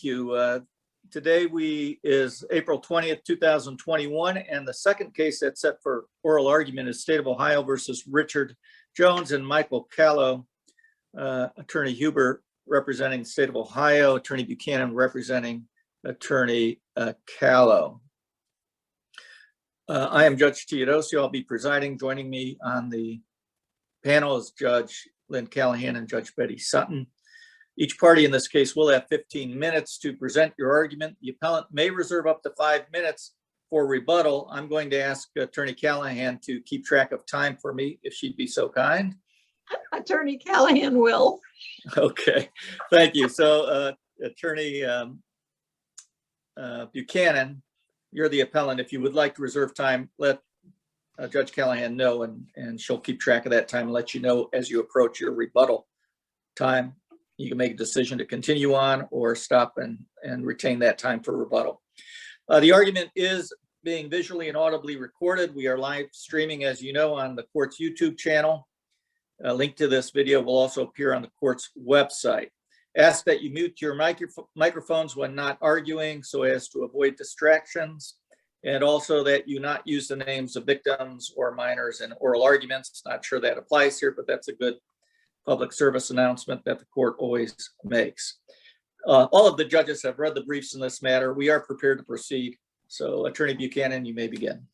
you. Today is April 20th, 2021, and the second case that's set for oral argument is State of Ohio versus Richard Jones and Michael Callow. Attorney Huber representing the State of Ohio, Attorney Buchanan representing Attorney Callow. I am Judge Teodosio. I'll be presiding. Joining me on the panel is Judge Lynn Callahan and Judge Betty Sutton. Each party in this case will have 15 minutes to present your argument. The appellant may reserve up to 5 minutes for rebuttal. I'm going to ask Attorney Callahan to keep track of time for me, if she'd be so kind. Attorney Callahan will. Okay, thank you. So Attorney Buchanan, you're the appellant. If you would like to reserve time, let Judge Callahan know, and she'll keep track of that time and let you know as you approach your rebuttal time. You can make a decision to continue on or stop and retain that time for rebuttal. The argument is being visually and audibly recorded. We are live streaming, as you know, on the court's YouTube channel. A link to this video will also appear on the court's website. Ask that you mute your microphones when not arguing so as to avoid distractions, and also that you not use the names of victims or minors in oral arguments. Not sure that applies here, but that's a good public service announcement that the court always makes. All of the judges have read the briefs in this matter. We are prepared to proceed. So Attorney Buchanan, you may begin.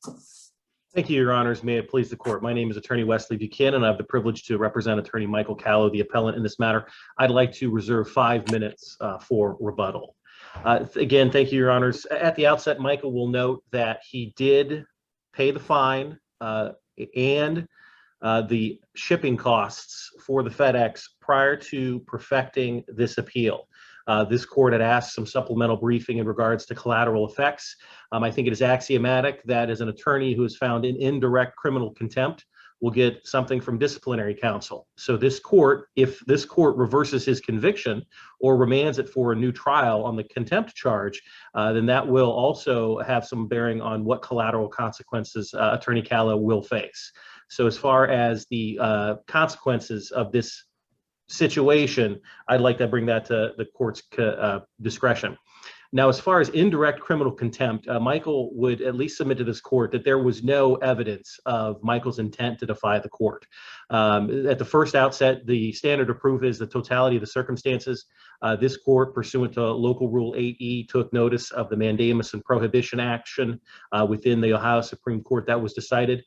Thank you, Your Honors. May it please the court. My name is Attorney Wesley Buchanan. I have the privilege to represent Attorney Michael Callow, the appellant in this matter. I'd like to reserve 5 minutes for rebuttal. Again, thank you, Your Honors. At the outset, Michael will note that he did pay the fine and the shipping costs for the FedEx prior to perfecting this appeal. This court had asked some supplemental briefing in regards to collateral effects. I think it is axiomatic that as an attorney who is found in indirect criminal contempt will get something from disciplinary counsel. So this court, if this court reverses his conviction or remands it for a new trial on the contempt charge, then that will also have some bearing on what collateral consequences Attorney Callow will face. So as far as the consequences of this situation, I'd like to bring that to the court's discretion. Now, as far as indirect criminal contempt, Michael would at least submit to this court that there was no evidence of Michael's intent to defy the court. At the first outset, the standard of proof is the totality of the circumstances. This court, pursuant to Local Rule 8E, took notice of the mandamus and prohibition action within the Ohio Supreme Court that was decided.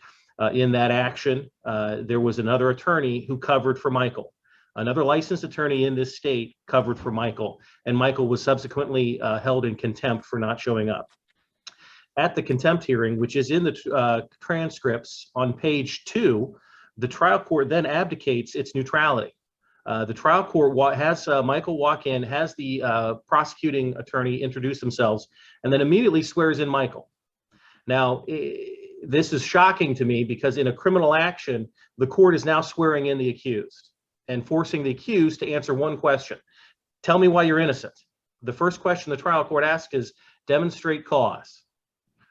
In that action, there was another attorney who covered for Michael. Another licensed attorney in this state covered for Michael, and Michael was subsequently held in contempt for not showing up. At the contempt hearing, which is in the transcripts on page 2, the trial court then abdicates its neutrality. The trial court has Michael walk in, has the prosecuting attorney introduce themselves, and then immediately swears in Michael. Now, this is shocking to me because in a criminal action, the court is now swearing in the accused and forcing the accused to answer one question. Tell me why you're innocent. The first question the trial court asks is demonstrate cause.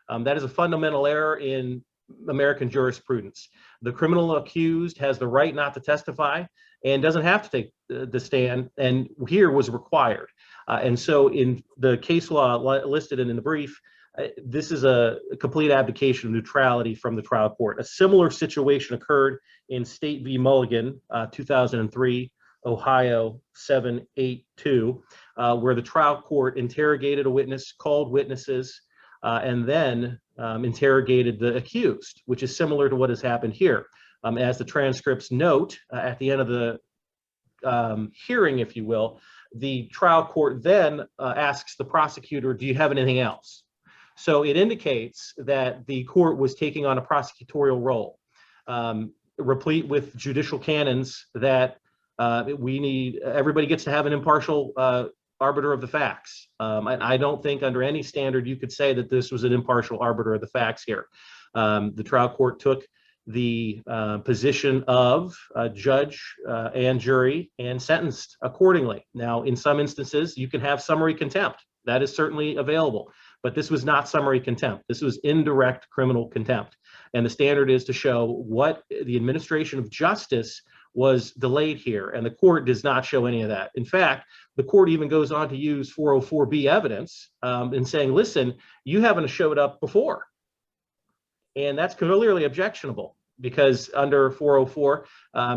That is a fundamental error in American jurisprudence. The criminal accused has the right not to testify and doesn't have to take the stand, and here was required. And so in the case law listed in the brief, this is a complete abdication of neutrality from the trial court. A similar situation occurred in State v. Mulligan, 2003, Ohio 782, where the trial court interrogated a witness, called witnesses, and then interrogated the accused, which is similar to what has happened here. As the transcripts note, at the end of the hearing, if you will, the trial court then asks the prosecutor, do you have anything else? So it indicates that the court was taking on a prosecutorial role, replete with judicial canons that everybody gets to have an impartial arbiter of the facts. I don't think under any standard you could say that this was an impartial arbiter of the facts here. The trial court took the position of judge and jury and sentenced accordingly. Now, in some instances, you can have summary contempt. That is certainly available. But this was not summary contempt. This was indirect criminal contempt. And the standard is to show what the administration of justice was delayed here. And the court does not show any of that. In fact, the court even goes on to use 404B evidence in saying, listen, you haven't showed up before. And that's clearly objectionable, because under 404,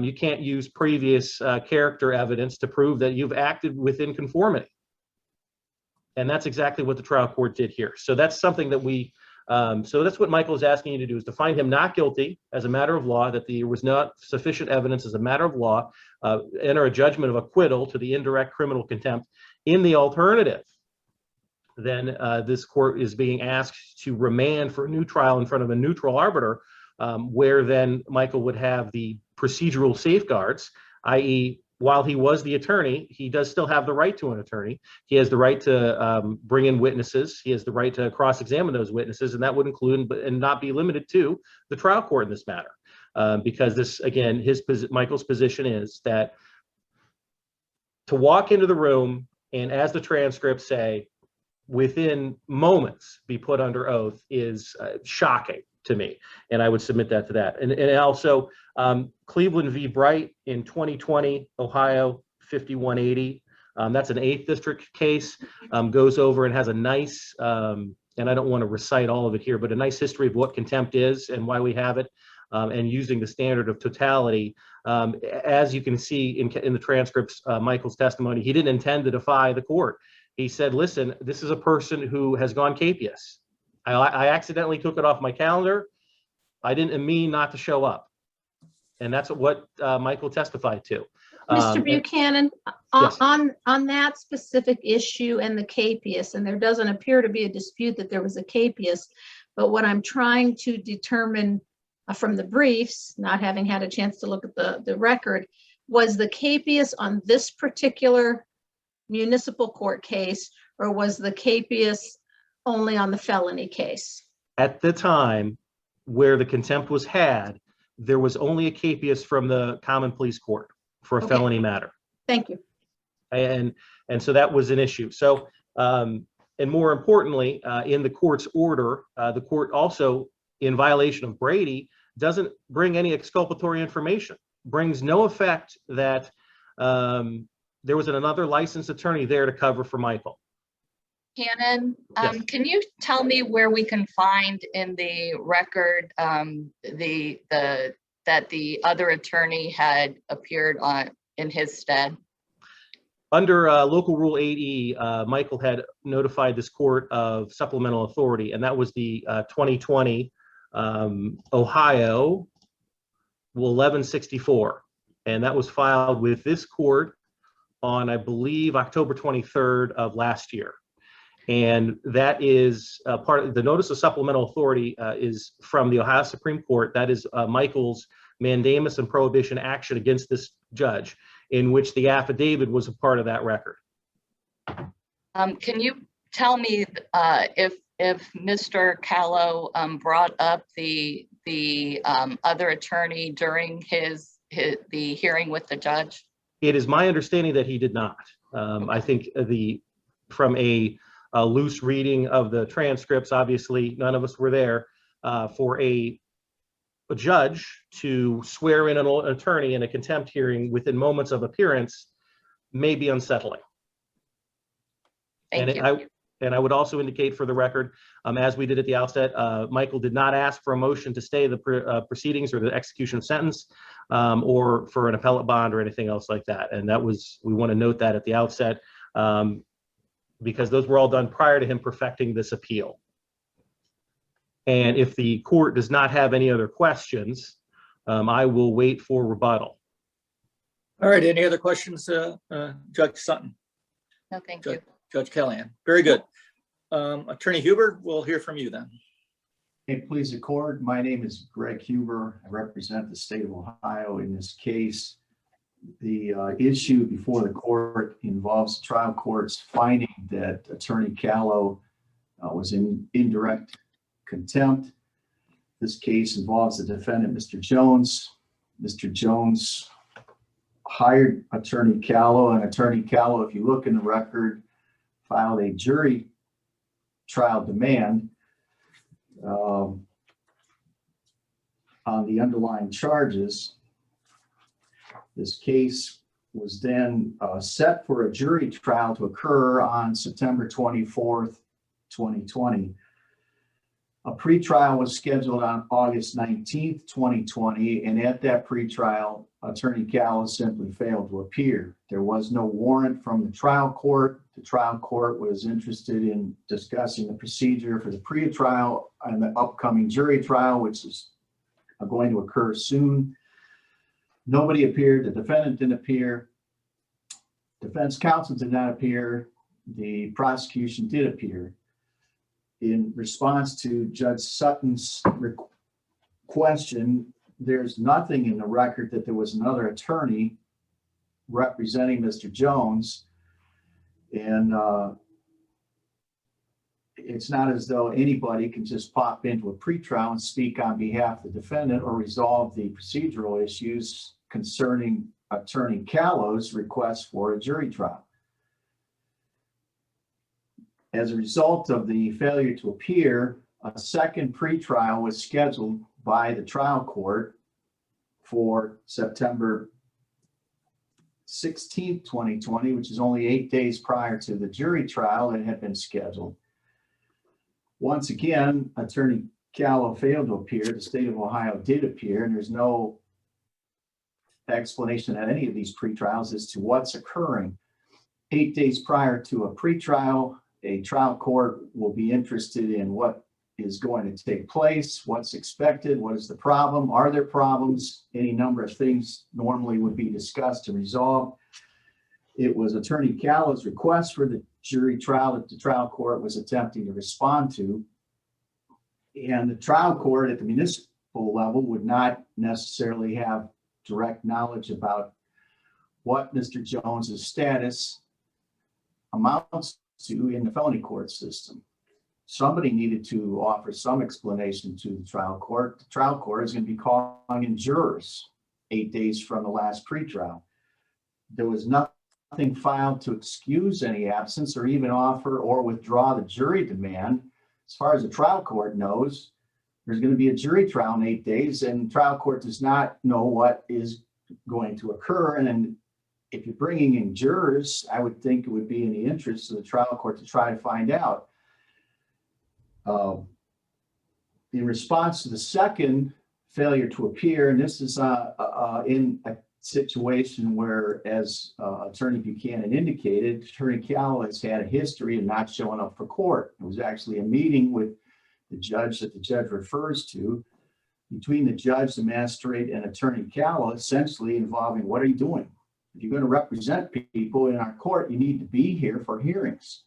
you can't use previous character evidence to prove that you've acted within conformity. And that's exactly what the trial court did here. So that's something that so that's what Michael is asking you to do, is to find him not guilty as a matter of law, that there was not sufficient evidence as a matter of law, enter a judgment of acquittal to the indirect criminal contempt. In the alternative, then this court is being asked to remand for a new trial in front of a neutral arbiter, where then Michael would have the procedural safeguards, i.e., while he was the attorney, he does still have the right to an attorney. He has the right to bring in witnesses. He has the right to cross-examine those witnesses, and that would include and not be limited to the trial court in this matter. Because this, again, Michael's position is that to walk into the room and, as the transcripts say, within moments be put under oath is shocking to me, and I would submit that to that. And also, Cleveland v. Bright in 2020, Ohio 5180, that's an 8th district case, goes over and has a nice, and I don't want to recite all of it here, but a nice history of what contempt is and why we have it, and using the standard of totality. As you can see in the transcripts, Michael's testimony, he didn't intend to defy the court. He said, listen, this is a person who has gone capious. I accidentally took it off my calendar. I didn't mean not to show up. And that's what Michael testified to. Mr. Buchanan, yes. on that specific issue and the capious, and there doesn't appear to be a dispute that there was a capious, but what I'm trying to determine from the briefs, not having had a chance to look at the record, was the capious on this particular municipal court case, or was the capious only on the felony case? At the time where the contempt was had, there was only a capious from the common police court for a felony matter. Thank you. And so that was an issue. So, and more importantly, in the court's order, the court also, in violation of Brady, doesn't bring any exculpatory information, brings no effect that there was another licensed attorney there to cover for Michael. Cannon, Yes. Can you tell me where we can find in the record that the other attorney had appeared in his stead? Under local rule 8E, Michael had notified this court of supplemental authority, and that was the 2020 Ohio 1164, and that was filed with this court on, I believe, October 23rd of last year. And that is part of the notice of supplemental authority is from the Ohio Supreme Court. That is Michael's mandamus and prohibition action against this judge, in which the affidavit was a part of that record. Can you tell me if Mr. Callow brought up the other attorney during the hearing with the judge? It is my understanding that he did not. I think from a loose reading of the transcripts, obviously none of us were there, for a judge to swear in an attorney in a contempt hearing within moments of appearance may be unsettling. Thank you. And I would also indicate for the record, as we did at the outset, Michael did not ask for a motion to stay the proceedings or the execution of sentence, or for an appellate bond or anything else like that. And that was, we want to note that at the outset, because those were all done prior to him perfecting this appeal. And if the court does not have any other questions, I will wait for rebuttal. All right, any other questions, Judge Sutton? No, thank you. Judge Callahan, very good. Attorney Huber, we'll hear from you then. Hey, please accord. My name is Greg Huber. I represent the state of Ohio in this case. The issue before the court involves the trial court's finding that Attorney Callow was in indirect contempt. This case involves the defendant, Mr. Jones. Mr. Jones hired Attorney Callow, and Attorney Callow, if you look in the record, filed a jury trial demand on the underlying charges. This case was then set for a jury trial to occur on September 24th, 2020. A pretrial was scheduled on August 19th, 2020, and at that pretrial, Attorney Callow simply failed to appear. There was no warrant from the trial court. The trial court was interested in discussing the procedure for the pre-trial and the upcoming jury trial, which is going to occur soon. Nobody appeared. The defendant didn't appear. Defense counsel did not appear. The prosecution did appear. In response to Judge Sutton's question, there's nothing in the record that there was another attorney representing Mr. Jones. And it's not as though anybody can just pop into a pretrial and speak on behalf of the defendant or resolve the procedural issues concerning Attorney Callow's request for a jury trial. As a result of the failure to appear, a second pretrial was scheduled by the trial court for September 16th, 2020, which is only 8 days prior to the jury trial that had been scheduled. Once again, Attorney Callow failed to appear. The state of Ohio did appear, and there's no explanation at any of these pretrials as to what's occurring. 8 days prior to a pretrial, a trial court will be interested in what is going to take place, what's expected, what is the problem, are there problems, any number of things normally would be discussed and resolved. It was Attorney Callow's request for the jury trial that the trial court was attempting to respond to. And the trial court at the municipal level would not necessarily have direct knowledge about what Mr. Jones's status amounts to in the felony court system. Somebody needed to offer some explanation to the trial court. The trial court is going to be calling in jurors 8 days from the last pretrial. There was nothing filed to excuse any absence or even offer or withdraw the jury demand. As far as the trial court knows, there's going to be a jury trial in 8 days, and the trial court does not know what is going to occur. And if you're bringing in jurors, I would think it would be in the interest of the trial court to try to find out. In response to the second failure to appear, and this is in a situation where, as Attorney Buchanan indicated, Attorney Callow has had a history of not showing up for court. It was actually a meeting with the judge that the judge refers to between the judge, the magistrate, and Attorney Callow, essentially involving what are you doing? If you're going to represent people in our court, you need to be here for hearings.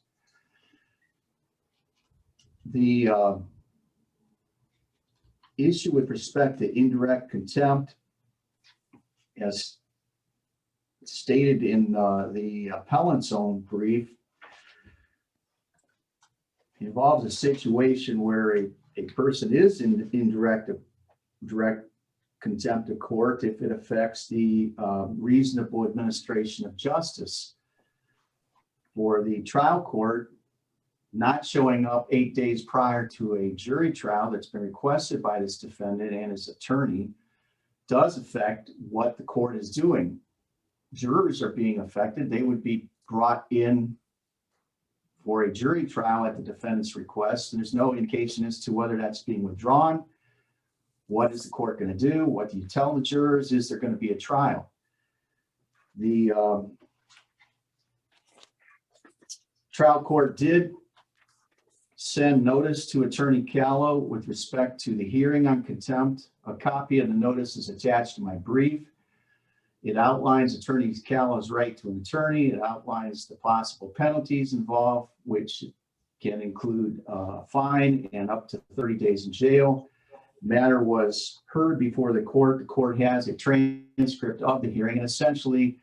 The issue with respect to indirect contempt, as stated in the appellant's own brief, involves a situation where a person is in direct contempt of court if it affects the reasonable administration of justice. For the trial court, not showing up 8 days prior to a jury trial that's been requested by this defendant and his attorney does affect what the court is doing. Jurors are being affected. They would be brought in for a jury trial at the defendant's request. And there's no indication as to whether that's being withdrawn. What is the court going to do? What do you tell the jurors? Is there going to be a trial? The trial court did send notice to Attorney Callow with respect to the hearing on contempt. A copy of the notice is attached to my brief. It outlines Attorney Callow's right to an attorney. It outlines the possible penalties involved, which can include a fine and up to 30 days in jail. The matter was heard before the court. The court has a transcript of the hearing, and essentially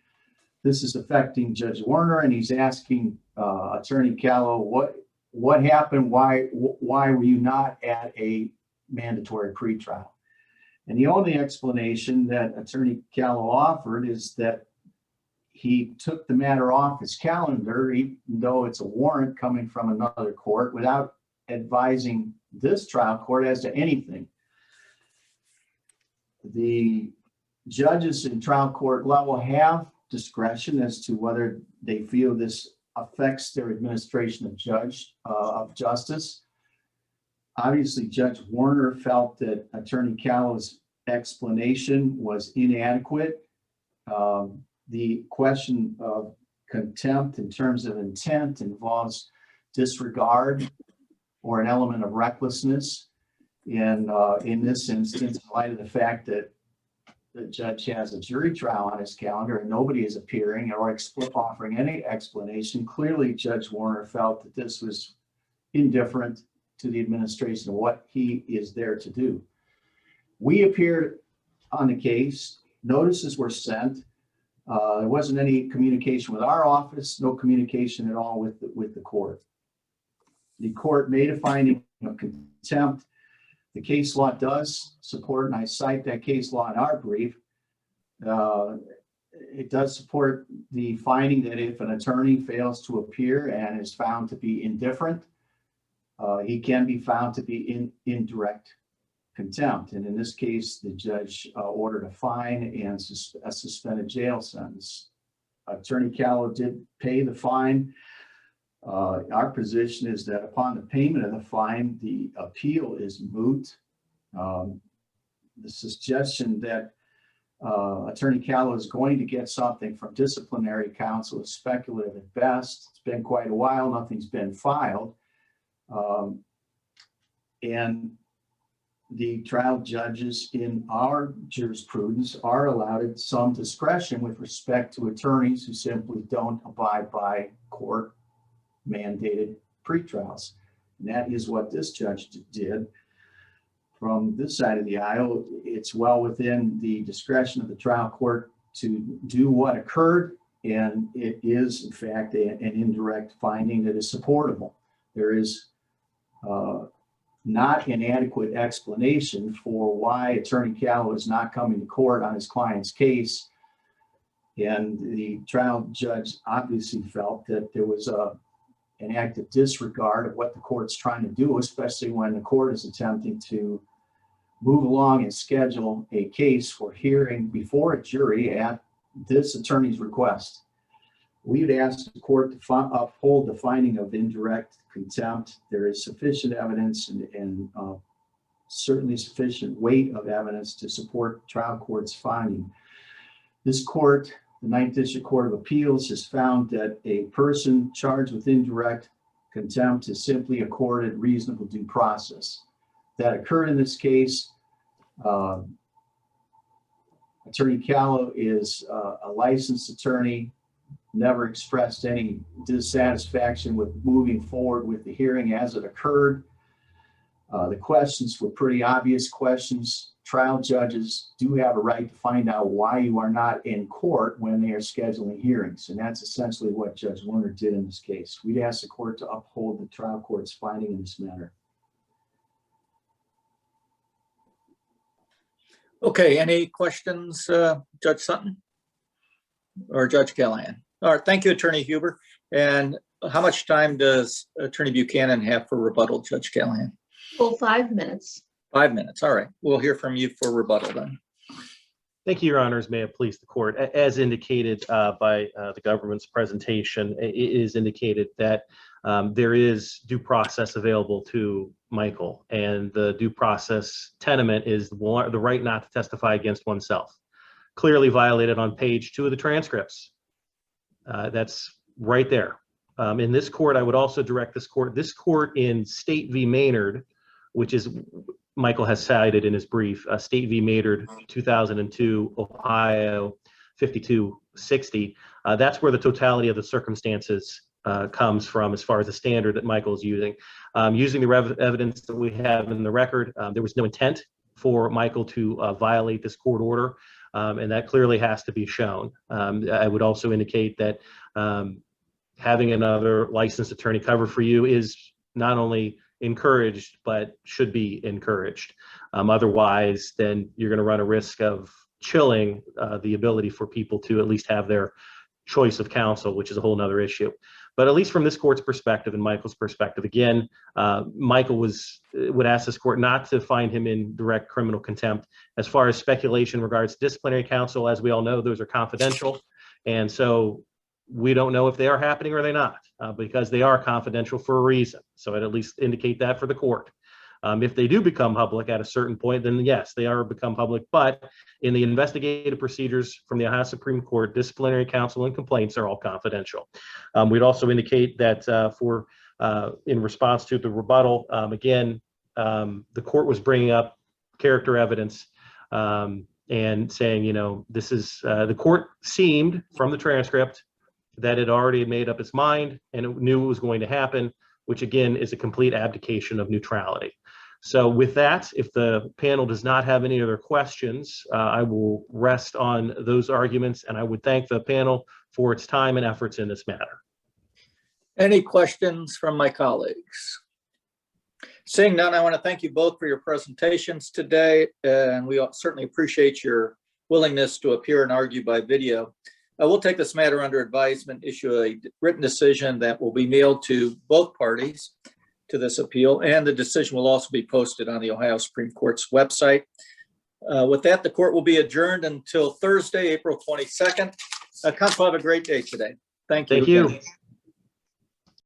this is affecting Judge Warner, and he's asking Attorney Callow, what happened? Why were you not at a mandatory pretrial? And the only explanation that Attorney Callow offered is that he took the matter off his calendar, even though it's a warrant coming from another court, without advising this trial court as to anything. The judges in trial court level have discretion as to whether they feel this affects their administration of justice. Obviously, Judge Warner felt that Attorney Callow's explanation was inadequate. The question of contempt in terms of intent involves disregard or an element of recklessness. And in this instance, in light of the fact that the judge has a jury trial on his calendar and nobody is appearing or offering any explanation, clearly Judge Warner felt that this was indifferent to the administration of what he is there to do. We appeared on the case. Notices were sent. There wasn't any communication with our office, no communication at all with the court. The court made a finding of contempt. The case law does support, and I cite that case law in our brief. It does support the finding that if an attorney fails to appear and is found to be indifferent, he can be found to be in indirect contempt. And in this case, the judge ordered a fine and a suspended jail sentence. Attorney Callow did pay the fine. Our position is that upon the payment of the fine, the appeal is moot. The suggestion that Attorney Callow is going to get something from disciplinary counsel is speculative at best. It's been quite a while, nothing's been filed. And the trial judges in our jurisprudence are allowed some discretion with respect to attorneys who simply don't abide by court mandated pretrials. And that is what this judge did. From this side of the aisle, it's well within the discretion of the trial court to do what occurred, and it is in fact an indirect finding that is supportable. There is not an adequate explanation for why Attorney Callow is not coming to court on his client's case, and the trial judge obviously felt that there was an act of disregard of what the court's trying to do, especially when the court is attempting to move along and schedule a case for hearing before a jury at this attorney's request. We would ask the court to uphold the finding of indirect contempt. There is sufficient evidence and certainly sufficient weight of evidence to support trial court's finding. This court, the Ninth District Court of Appeals, has found that a person charged with indirect contempt is simply accorded reasonable due process. That occurred in this case. Attorney Callow is a licensed attorney, never expressed any dissatisfaction with moving forward with the hearing as it occurred. The questions were pretty obvious questions. Trial judges do have a right to find out why you are not in court when they are scheduling hearings. And that's essentially what Judge Warner did in this case. We'd ask the court to uphold the trial court's finding in this matter. Okay, any questions, Judge Sutton or Judge Callahan? All right, thank you, Attorney Huber. And how much time does Attorney Buchanan have for rebuttal, Judge Callahan? Full 5 minutes. 5 minutes. All right, we'll hear from you for rebuttal then. Thank you, Your Honors. May it please the court. As indicated by the government's presentation, it is indicated that there is due process available to Michael, and the due process tenement is the right not to testify against oneself. Clearly violated on page 2 of the transcripts. That's right there. In this court, I would also direct this court in State v. Maynard, which is Michael has cited in his brief, State v. Maynard, 2002, Ohio, 5260. That's where the totality of the circumstances comes from as far as the standard that Michael is using. Using the evidence that we have in the record, there was no intent for Michael to violate this court order, and that clearly has to be shown. I would also indicate that having another licensed attorney cover for you is not only encouraged, but should be encouraged. Otherwise, then you're going to run a risk of chilling the ability for people to at least have their choice of counsel, which is a whole nother issue. But at least from this court's perspective and Michael's perspective, again, Michael would ask this court not to find him in direct criminal contempt. As far as speculation regards disciplinary counsel, as we all know, those are confidential. And so we don't know if they are happening or they're not, because they are confidential for a reason. So I'd at least indicate that for the court. If they do become public at a certain point, then yes, they are become public. But in the investigative procedures from the Ohio Supreme Court, disciplinary counsel and complaints are all confidential. We'd also indicate that in response to the rebuttal, again, the court was bringing up character evidence and saying, you know, this is the court seemed from the transcript that it already made up its mind and it knew it was going to happen, which again is a complete abdication of neutrality. So with that, if the panel does not have any other questions, I will rest on those arguments, and I would thank the panel for its time and efforts in this matter. Any questions from my colleagues? Seeing none, I want to thank you both for your presentations today, and we certainly appreciate your willingness to appear and argue by video. We'll take this matter under advisement, issue a written decision that will be mailed to both parties to this appeal, and the decision will also be posted on the Ohio Supreme Court's website. With that, the court will be adjourned until Thursday, April 22nd. Counsel, have a great day today. Thank you. Thank you.